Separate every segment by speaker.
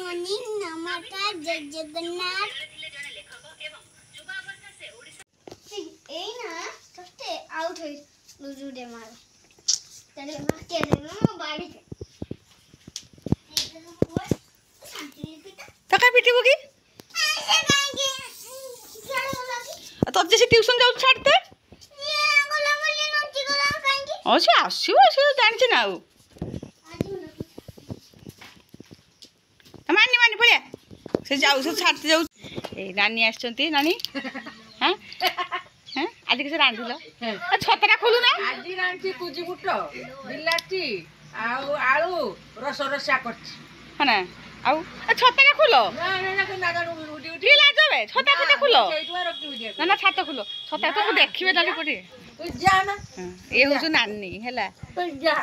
Speaker 1: morning नमस्कार जय जगन्नाथ ए ना सबसे आउट है लुजुडे मार तले मार के दे ना बाड़ी
Speaker 2: तो काय पिटी होगी
Speaker 1: ऐसे कहेंगे
Speaker 2: तो अब जैसे ट्यूशन जाऊ छाड़ते
Speaker 1: ये गोला बोली नोची गोला कहेंगे
Speaker 2: अच्छा आसु आसु जानि छ ना
Speaker 1: आज
Speaker 2: मानी मानी पड़े से जाऊ से छाड़ते जाऊ ए नानी आछंती नानी हां हां आज के से रांधिल आ छतरा खोलु ना
Speaker 3: आज रांधि कुजी बुट बिलाटी आलू रस रसा करछि
Speaker 2: हां आउ छतरा खोलो
Speaker 3: ना उडी
Speaker 2: की लाजबे छता कते खोलो
Speaker 3: सेइटवा रखि दिया
Speaker 2: ना ना छाता खोलो छता तो देखिबे डाली पड़ी
Speaker 3: तू जा ना
Speaker 2: ए होछु नानी हैला
Speaker 3: तू जा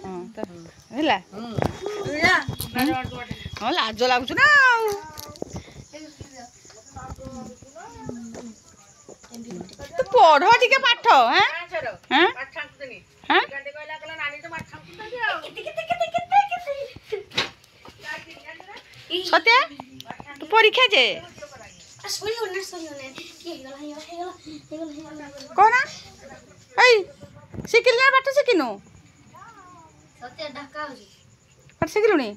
Speaker 2: हां तो हैला
Speaker 3: तू जा
Speaker 2: हां लाज लागुछु ना तो पढ़ो टिके पाठ हैं हैं
Speaker 3: पाठ छांकुनी
Speaker 2: हैं
Speaker 3: गांडे कहला कहला नानी तो माठ छांकुनी
Speaker 2: सत्य तो परीक्षा जे
Speaker 1: सोइयो ना की हेगला
Speaker 2: कोना एई सिकिल ना पाठ सिकिनु
Speaker 1: सत्य ढका हो
Speaker 2: पाठ सिकिलुनी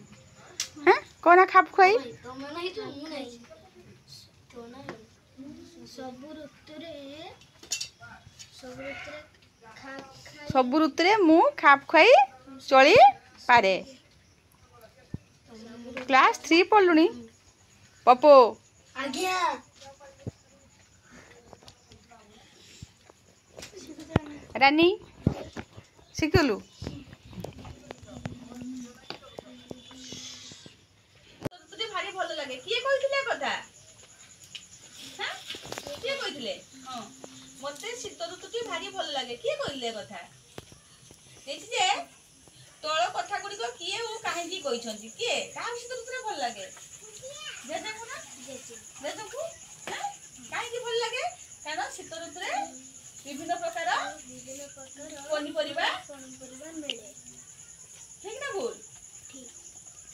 Speaker 2: हैं कोना खाप खोई
Speaker 1: तो मन ही तो नहीं तो ना सब ऋतुरे
Speaker 2: सब ऋतुरे मु खाप खोई चली पारे क्लास 3 पढ़लुनी पपो
Speaker 1: आज्ञा
Speaker 2: रानी शिखलु तुझे भारी भल लगे किए कहिथिले कथा हां किए कहिथिले हां मते शीत ऋतुटी भारी भल लगे किए कहिथिले कथा एछि जे तळ कथा गुडी को किए ओ काहेकी कहिसंती किए का शीत ऋतुरे भल लगे जेजे को ना जेजे को हां काहेकी भल लगे कारण शीत ऋतुरे विभिन्न प्रकार पनिपरिबा
Speaker 1: मिले
Speaker 2: ठीक ना भूल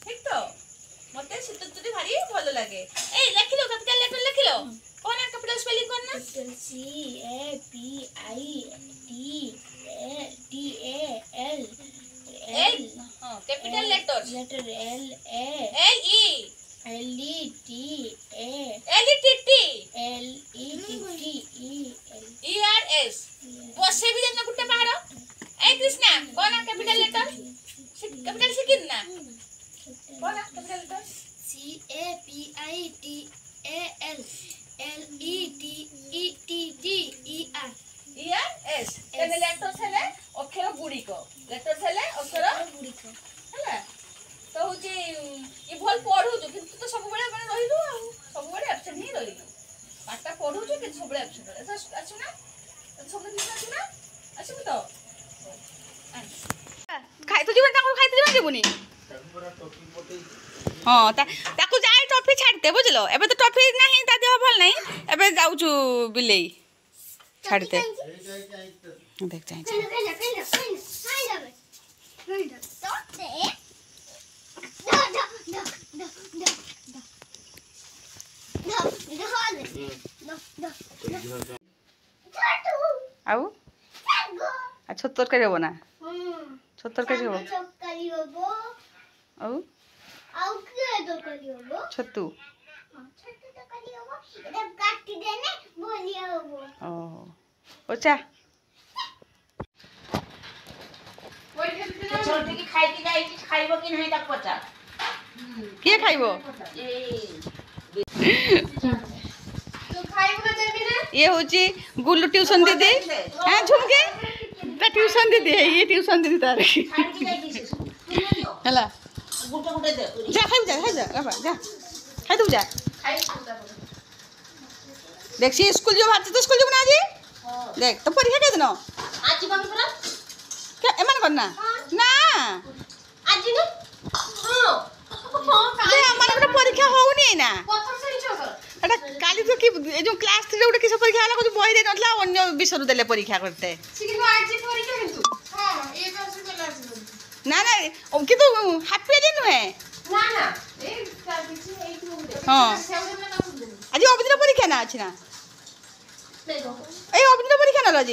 Speaker 2: ठीक तो मते शीत ऋतुटी भारी भल लगे ए लिखिलो कैपिटल लेटर लिखिलो कोन कैपिटल स्पेलिंग करना
Speaker 1: C A P I T A L
Speaker 2: हां capital letter
Speaker 1: letter L E T A
Speaker 2: L E T T
Speaker 1: E
Speaker 2: E R S बसे भी जन गुटे बाहर ए कृष्णा कोन कैपिटल लेटर कैपिटल सिकिन ना कोन capital letter
Speaker 1: C A P I T A L E T T E R
Speaker 2: S एने लेटर छले अक्षर गुडी को लेटर छले अक्षर
Speaker 1: गुडी को
Speaker 2: हैला तो होची ये भल पढू जो किंतु तो सब बेले माने रहिलु आ सब बेले एब्सेंट ही रहिलु पाटा पढू जो कि सब बेले एब्सेंट आछु ना सब दिन आछु ना आछु तो खाइ तो जीवन ताको खाइ तो जीवन जीवनी हां ताको जाय टॉफी छाड़ते बुझलो एबे तो टॉफी नहीं ता देह भल नहीं एबे जाउछु बिलेई छाड़ते देख जाय आउ आ छत्तर के देबो ना छत्तर के देबो आउ
Speaker 1: आउ के दो करियो
Speaker 2: छत्तू
Speaker 1: छत्तू तो करियो एटा काटी देने बोलिया हो
Speaker 2: ओ ओचा
Speaker 3: छोटी की खाई की जाई खाइबो कि नहीं तक पचा
Speaker 2: के खाइबो
Speaker 1: तो खाइबो ना देबी ना
Speaker 2: ये होची गुल्लू ट्यूशन दीदी हां झुमके ता ट्यूशन दीदी है ये ट्यूशन दीदी तार हला
Speaker 3: गुटे गुटे दे
Speaker 2: जा खाइ जा बाबा जा खाइ तू जा देख सी स्कूल जो भारती तो स्कूल जो ना जी देख तो परीक्षा के दिन
Speaker 3: आज बम पर
Speaker 2: क्या एमन करना ना
Speaker 3: आज न हां
Speaker 2: ते हमर परीक्षा होउनी ना
Speaker 3: प्रथम श्रेणी छो
Speaker 2: एटा काली तो की ए जो क्लास 3 रे किस परीक्षा हला कुछ बही दे नथला अन्य विषय देले परीक्षा करते
Speaker 3: सिकिन आज परीक्षा किंतु हां ए वर्ष के लास्ट
Speaker 2: ना ना कि तो हैप्पी दिन है
Speaker 3: ना
Speaker 2: ହଁ ଆଜି ଅବିଦିନ ପରୀକ୍ଷା ନା ଅଛି ନା এই অবিদিন পরীক্ষা না আজ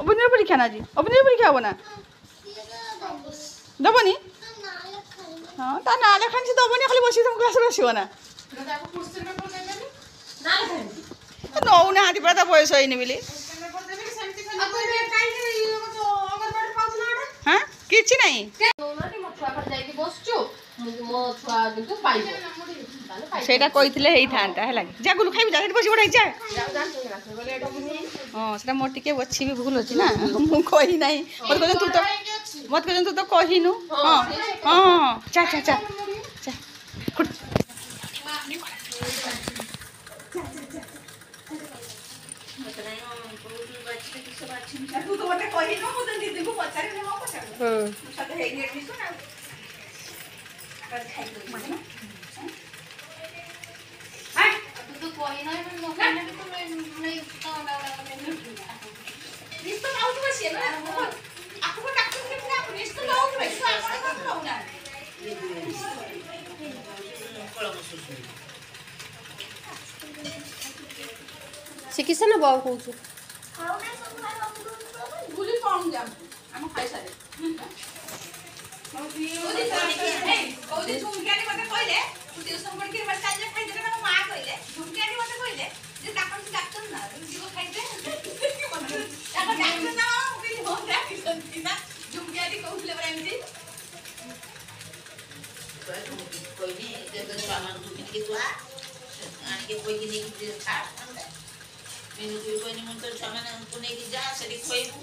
Speaker 2: অবিদিন পরীক্ষা না আজ অবিদিন পরীক্ষা হব না দেবনি হ্যাঁ তা না লেখানি সে দেবনি খালি বসি তুমি ক্লাসে বসিব না নৌ না হাতি পড়া তা বয়স হয়নি বলি হ্যাঁ কিছু নাই সেটা কইলে ହେଇଥାନ୍ତା ହେଲା যা গুলু খাইবি যা সেଠି বসি পড়াই যা ହଁ ସେଟା ମୋର ଟିକେ ଅଛି ବି ଭୁଲ ଅଛି ନା ମୁଁ କହି ନାହିଁ ମତେ କହୁଛନ୍ତି ତୁ ତ କହିନୁ ହଁ ହଁ ଚା ଚା ଚା ଚା ତୁ ତ ମତେ କହିନୁ ମୁଁ ତ ଦିଦିଙ୍କୁ ପଚାରିବି ହଁ ପଚାରିବି
Speaker 4: ଶିଖିଛ ନା ବାବୁ କହୁଛୁ
Speaker 2: ବୁଲି କମ୍ ଯାଉ ଆମ ଖାଇସାରେ ଝୁମକିଆଣି ମତେ କହିଲେ ତୁ ଟ୍ୟୁସନ ପଢିକି ଚାଲିଲେ ଖାଇଦେଲେ ନା ମୋ ମା କହିଲେ ଝୁମକିଆଣି ମତେ କହିଲେ ଯେ ତାଙ୍କର ଡାକ୍ତର ନା ଯିବ ଖାଇଦେ ତାଙ୍କ ଡାକ୍ତର ନା ମୁଁ କହିଲି ହଁ ଡାକିଛନ୍ତି ନା ଝୁମକିଆଣି କହୁଥିଲେ ପରା ଏମିତି
Speaker 5: କହିନି ଛୁଆମାନଙ୍କୁ ଟିକେ ଛୁଆ ଆଣିକି କହିକି ନେଇକି ଖା କହିନି ମୁଁ ତ ଛୁଆମାନଙ୍କୁ ନେଇକି ଯା ସେଠି ଖୁଆଇବୁ